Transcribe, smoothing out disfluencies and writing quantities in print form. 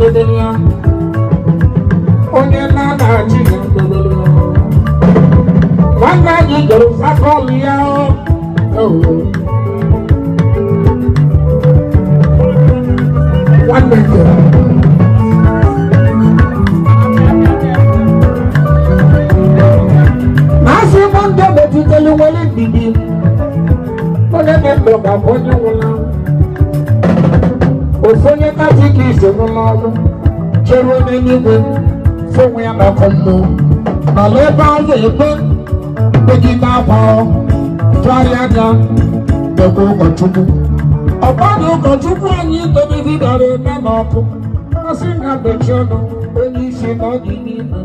bedelia onye na-anachi ya bedelia nwanne anyị jere fakọlụ ya nwanne jere na-asị mụ ndị metụtara nwere ndidi onye na-ekpe ga-abụ onye nwụla ofonye katiki ise n'ụlọ ọrụ chere onye n'igwe fonwe ya n'ọkụ mmụọ n'ala ebe a ga-ekpe megide akwa tụgharịa anya dekwa ụkọchukwu ọgbadụ ụkọchukwu anyị David dara eme n'ọkụ ọsị na mbechi ọnụ onye isi na ọ dị n'ime